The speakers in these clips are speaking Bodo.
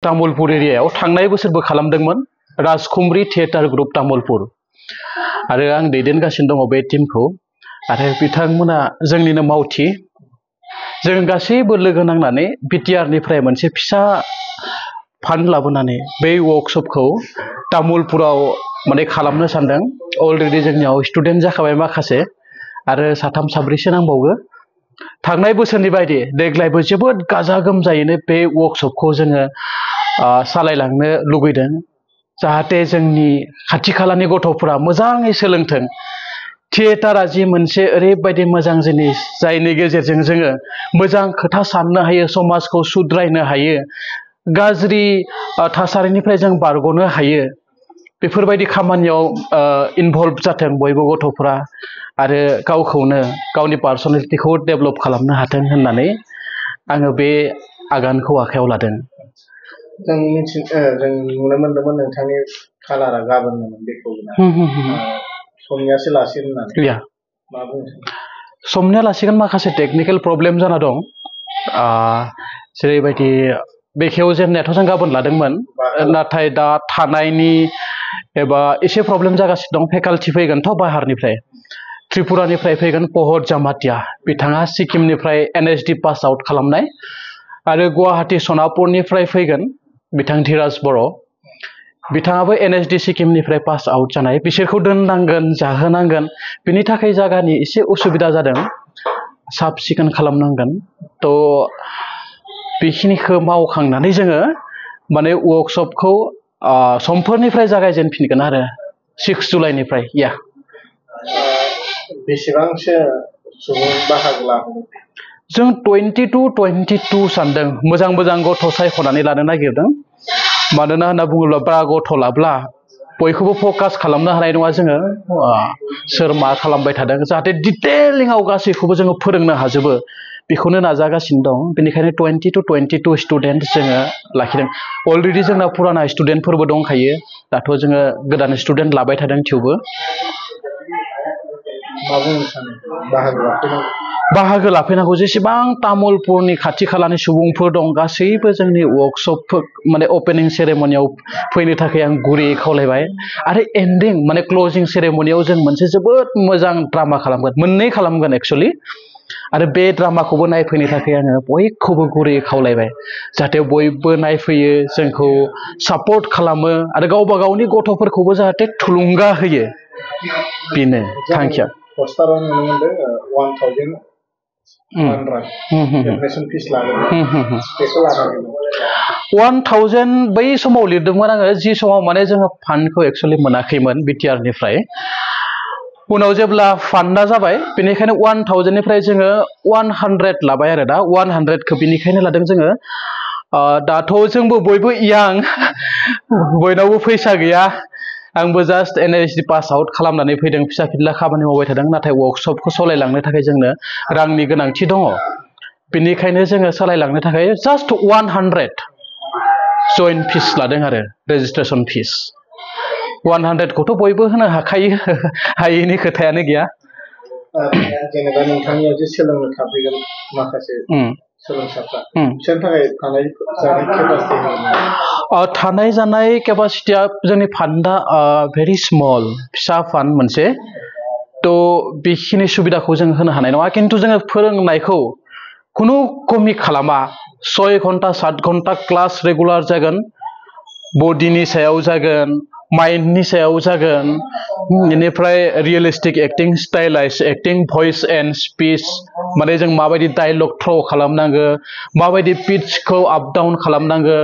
तामुलपुर एरियायाव थांनाय बोसोरबो खालामदोंमोन राजखुमब्रि थियेटार ग्रुप तामुलपुर आरो आं दैदेनगासिनो दङ बे टीमखौ आरो बिथांमोना जोंनिनो मावथि जों गासैबो लोगो नांनानै बिटिआर निफ्राय मोनसे फिसा फान्ड लाबोनानै बे वर्कशपखौ तामुलपुराव माने खालामनो सानदों अलरेडि जोंनियाव स्टुडेन्ट जाखाबाय माखासे आरो साथाम साब्रैसो नांबावगौ थांनाय बोसोरनि बायदि देग्लायबो जोबोद गाजा गोमजायैनो बे वर्कशपखौ जोङो सालायलांनो लुगैदों जाहाथे जोंनि खाथि खालानि गथ'फोरा मोजाङै सोलोंथों थियेटारा जि मोनसे ओरैबायदि मोजां जिनिस जायनि गेजेरजों जोङो मोजां खोथा साननो हायो समाजखौ सुद्रायनो हायो गाज्रि थासारिनिफ्राय जों बारग'नो हायो बेफोरबायदि खामानियाव इनभल्भ जाथों बयबो गथ'फोरा आरो गावखौनो गावनि पार्सनेलिटिखौ डेभेलप खालामनो हाथों होननानै आङो बे आगानखौ आखायाव लादों जों नुनो मोन्दोंमोन नोंथांनि कालारा गाबोनमोन बेखौ समनियासो लासिगोन होननानै मा बुंनो समनिया लासिगोन माखासे टेकनिकेल प्रब्लेम जाना दं जेरैबायदि बेखेव जेननायाथ' जों गाबोन लादोंमोन नाथाय दा थानायनि एबा एसे प्रब्लेम जागासिनो दं फेकाल्टि फैगोनथ' बाहारनिफ्राय त्रिपुरानिफ्राय फैगोन पहर जामातिया बिथाङा सिक्किमनिफ्राय एनएसडि पास आउट खालामनाय आरो गुवाहाटी सनापुरनिफ्राय फैगोन बिथां धीराज बर' बिथाङाबो एनएसडि सिक्किमनिफ्राय पास आउट जानाय बिसोरखौ दोननांगोन जाहोनांगोन बिनि थाखाय जायगानि एसे उसुबिदा जादों साब सिखोन खालामनांगोन थ' बेखिनिखौ मावखांनानै जोङो माने वर्कशपखौ समफोरनिफ्राय जागायजेनफिनगोन आरो 6 जुलाइनिफ्राय बेसेबांसो सुबुं बाहागो लागोन जों 22 सानदों मोजां मोजां गथ' सायख'नानै लानो नागिरदों मानोना होनना बुङोब्ला बारा गथ' लाब्ला बयखौबो फकास खालामनो हानाय नङा जोङो सोर मा खालामबाय थादों जाहाथे डिटेलिंआव गासैखौबो जोङो फोरोंनो हाजोबो बेखौनो नाजागासिनो दं बेनिखायनो 22 स्टुडेन्ट जोङो लाखिदों अलरेडि जोंना पुराना स्टुडेन्टफोरबो दंखायो दाथ' जोङो गोदान स्टुडेन्ट लाबाय थादों थेवबो बाहागो लाफैनांगौ जेसेबां तामुलपुरनि खाथि खालानि सुबुंफोर दं गासैबो जोंनि वर्कशप माने ओपनिं सेरेमनियाव फैनो थाखाय आं गुरैयै खावलायबाय आरो एन्डिं माने क्लोजिं सेरेमनियाव जों मोनसे जोबोद मोजां ड्रामा खालामगोन मोननै खालामगोन एक्चुअलि आरो बे ड्रामाखौबो नायफैनो थाखाय आङो बयखौबो गुरैयै खावलायबाय जाहाथे बयबो नायफैयो जोंखौ सापर्ट खालामो आरो गावबा गावनि गथ'फोरखौबो जाहाथे थुलुंगा होयो बेनो थांखिया पस्टाराव नुनो मोनदों 1000 एडमिशन फिस लागोन बेखौ लानानै 1000 बै समाव लिरदोंमोन आङो जि समाव माने जोङो फान्डखौ एक्चुअलि मोनाखैमोन बिटिआर निफ्राय उनाव जेब्ला फान्डा जाबाय बेनिखायनो 1000 निफ्राय जोङो 100 लाबाय आरो दा 100खौ बेनिखायनो लादों जोङो दाथ' जोंबो बयबो यां बयनावबो फैसा गैया आंबो जास्ट एनएसडि पास आउट खालामनानै फैदों फिसा फिला खामानि मावबाय थादों नाथाय वर्कशपखौ सालायलांनो थाखाय जोंनो रांनि गोनांथि दङ बेनिखायनो जोङो सालायलांनो थाखाय जास्ट 100 जइन फिस लादों आरो रेजिस्ट्रेसन फिस 100खौथ' बयबो होनो हाखायो हायैनि खोथायानो गैया जेनेबा नोंथांनियाव जे सोलोंनो थाफैगोन माखासे सोलोंसाफ्रा बिसोरनि थाखाय थानाय जानाय केपासिटिया जोंनि फान्डा भेरि स्मल फिसा फान्ड मोनसे थ' बेखिनि सुबिदाखौ जों होनो हानाय नङा खिन्थु जोङो फोरोंनायखौ खुनु कमि खालामा 6 घन्टा 7 घन्टा क्लास रेगुलार जागोन बडिनि सायाव जागोन माइन्डनि सायाव जागोन बेनिफ्राय रियेलिस्टिक एक्टिं स्टाइलाइज एक्टिं भइस एन्ड स्पिच माने जों माबायदि डायलग थ्र' खालामनांगो माबायदि पिचखौ आप डाउन खालामनांगो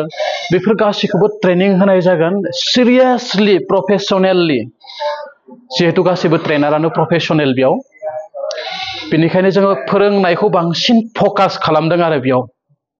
बेफोर गासैखौबो ट्रेनिं होनाय जागोन सिरियासलि प्रफेसनेलि जिहेतु गासैबो ट्रेनारानो प्रफेसनेल बेयाव बेनिखायनो जोङो फोरोंनायखौ बांसिन फकास खालामदों आरो बेयाव